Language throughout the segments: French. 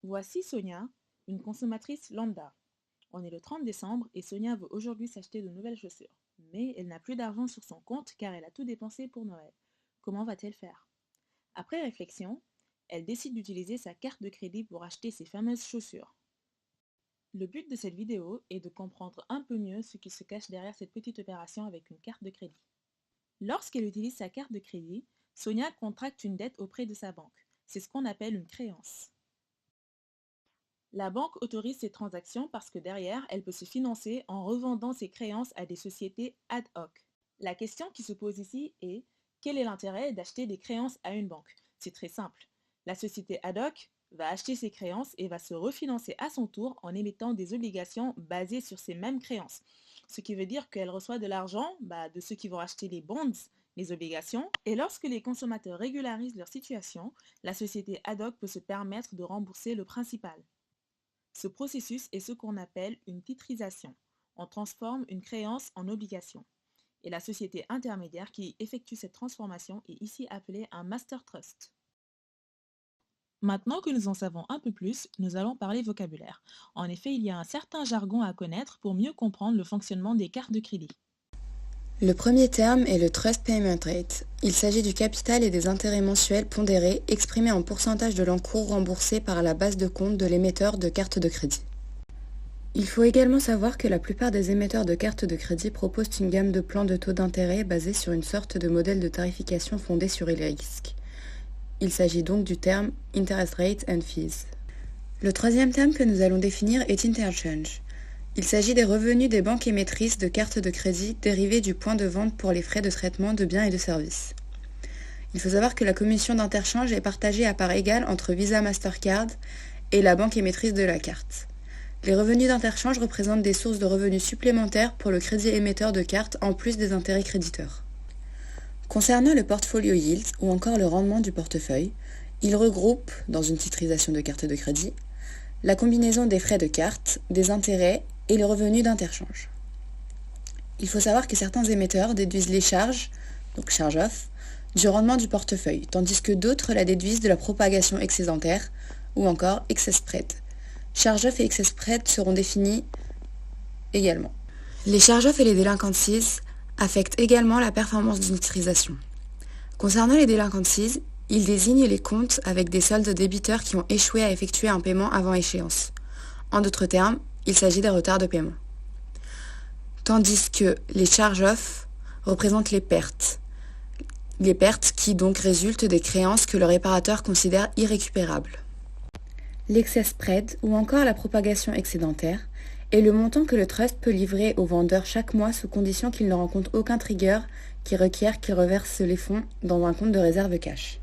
Voici Sonia, une consommatrice lambda. On est le 30 décembre et Sonia veut aujourd'hui s'acheter de nouvelles chaussures. Mais elle n'a plus d'argent sur son compte car elle a tout dépensé pour Noël. Comment va-t-elle faire? Après réflexion, elle décide d'utiliser sa carte de crédit pour acheter ses fameuses chaussures. Le but de cette vidéo est de comprendre un peu mieux ce qui se cache derrière cette petite opération avec une carte de crédit. Lorsqu'elle utilise sa carte de crédit, Sonia contracte une dette auprès de sa banque. C'est ce qu'on appelle une créance. La banque autorise ces transactions parce que derrière, elle peut se financer en revendant ses créances à des sociétés ad hoc. La question qui se pose ici est, quel est l'intérêt d'acheter des créances à une banque? C'est très simple. La société ad hoc va acheter ses créances et va se refinancer à son tour en émettant des obligations basées sur ces mêmes créances. Ce qui veut dire qu'elle reçoit de l'argent de ceux qui vont acheter les bonds, les obligations, et lorsque les consommateurs régularisent leur situation, la société ad hoc peut se permettre de rembourser le principal. Ce processus est ce qu'on appelle une titrisation. On transforme une créance en obligation. Et la société intermédiaire qui effectue cette transformation est ici appelée un master trust. Maintenant que nous en savons un peu plus, nous allons parler vocabulaire. En effet, il y a un certain jargon à connaître pour mieux comprendre le fonctionnement des cartes de crédit. Le premier terme est le Trust Payment Rate. Il s'agit du capital et des intérêts mensuels pondérés exprimés en pourcentage de l'encours remboursé par la base de compte de l'émetteur de carte de crédit. Il faut également savoir que la plupart des émetteurs de cartes de crédit proposent une gamme de plans de taux d'intérêt basés sur une sorte de modèle de tarification fondé sur les risques. Il s'agit donc du terme Interest Rate and Fees. Le troisième terme que nous allons définir est Interchange. Il s'agit des revenus des banques émettrices de cartes de crédit dérivés du point de vente pour les frais de traitement de biens et de services. Il faut savoir que la commission d'interchange est partagée à part égale entre Visa Mastercard et la banque émettrice de la carte. Les revenus d'interchange représentent des sources de revenus supplémentaires pour le crédit émetteur de carte en plus des intérêts créditeurs. Concernant le portfolio yield ou encore le rendement du portefeuille, il regroupe, dans une titrisation de carte de crédit, la combinaison des frais de carte, des intérêts et les revenus d'interchange. Il faut savoir que certains émetteurs déduisent les charges, donc charge-off, du rendement du portefeuille, tandis que d'autres la déduisent de la propagation excédentaire ou encore excess spread. Charge-off et excess spread seront définis également. Les charge-off et les delinquencies affectent également la performance d'une titrisation. Concernant les delinquencies, ils désignent les comptes avec des soldes débiteurs qui ont échoué à effectuer un paiement avant échéance. En d'autres termes, il s'agit des retards de paiement. Tandis que les charge-off représentent les pertes qui donc résultent des créances que le réparateur considère irrécupérables. L'excess spread ou encore la propagation excédentaire est le montant que le trust peut livrer au vendeur chaque mois sous condition qu'il ne rencontre aucun trigger qui requiert qu'il reverse les fonds dans un compte de réserve cash.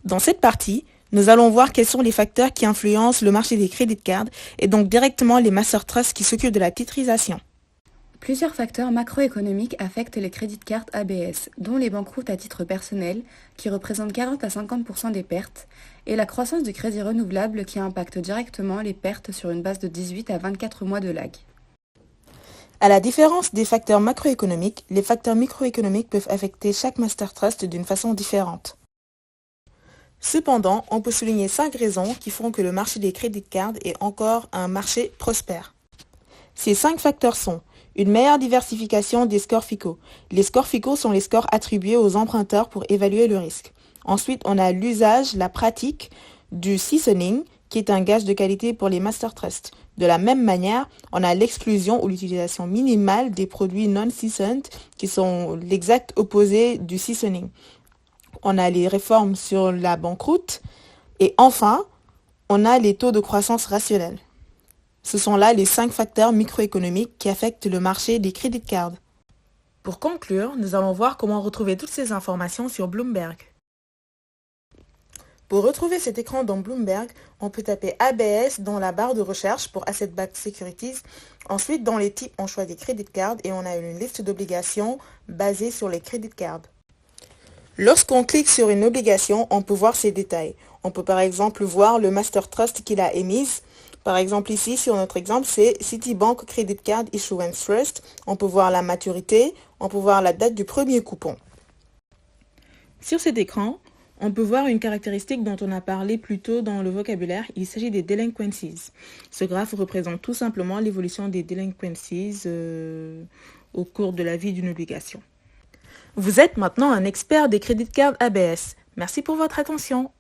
Dans cette partie, nous allons voir quels sont les facteurs qui influencent le marché des credit cards et donc directement les master trusts qui s'occupent de la titrisation. Plusieurs facteurs macroéconomiques affectent les credit cards ABS, dont les banqueroutes à titre personnel, qui représentent 40 à 50% des pertes, et la croissance du crédit renouvelable qui impacte directement les pertes sur une base de 18 à 24 mois de lag. À la différence des facteurs macroéconomiques, les facteurs microéconomiques peuvent affecter chaque master trust d'une façon différente. Cependant, on peut souligner 5 raisons qui font que le marché des credit cards est encore un marché prospère. Ces 5 facteurs sont une meilleure diversification des scores FICO. Les scores FICO sont les scores attribués aux emprunteurs pour évaluer le risque. Ensuite, on a l'usage, la pratique du seasoning, qui est un gage de qualité pour les master trusts. De la même manière, on a l'exclusion ou l'utilisation minimale des produits non-seasoned, qui sont l'exact opposé du seasoning. On a les réformes sur la banqueroute. Et enfin, on a les taux de croissance rationnels. Ce sont là les 5 facteurs microéconomiques qui affectent le marché des credit cards. Pour conclure, nous allons voir comment retrouver toutes ces informations sur Bloomberg. Pour retrouver cet écran dans Bloomberg, on peut taper ABS dans la barre de recherche pour Asset Backed Securities. Ensuite, dans les types, on choisit Credit Card et on a une liste d'obligations basée sur les Credit Cards. Lorsqu'on clique sur une obligation, on peut voir ses détails. On peut par exemple voir le Master Trust qu'il a émise. Par exemple ici, sur notre exemple, c'est Citibank Credit Card Issuance Trust. On peut voir la maturité, on peut voir la date du premier coupon. Sur cet écran, On peut voir une caractéristique dont on a parlé plus tôt dans le vocabulaire, il s'agit des delinquencies. Ce graphe représente tout simplement l'évolution des delinquencies au cours de la vie d'une obligation. Vous êtes maintenant un expert des credit cards ABS. Merci pour votre attention.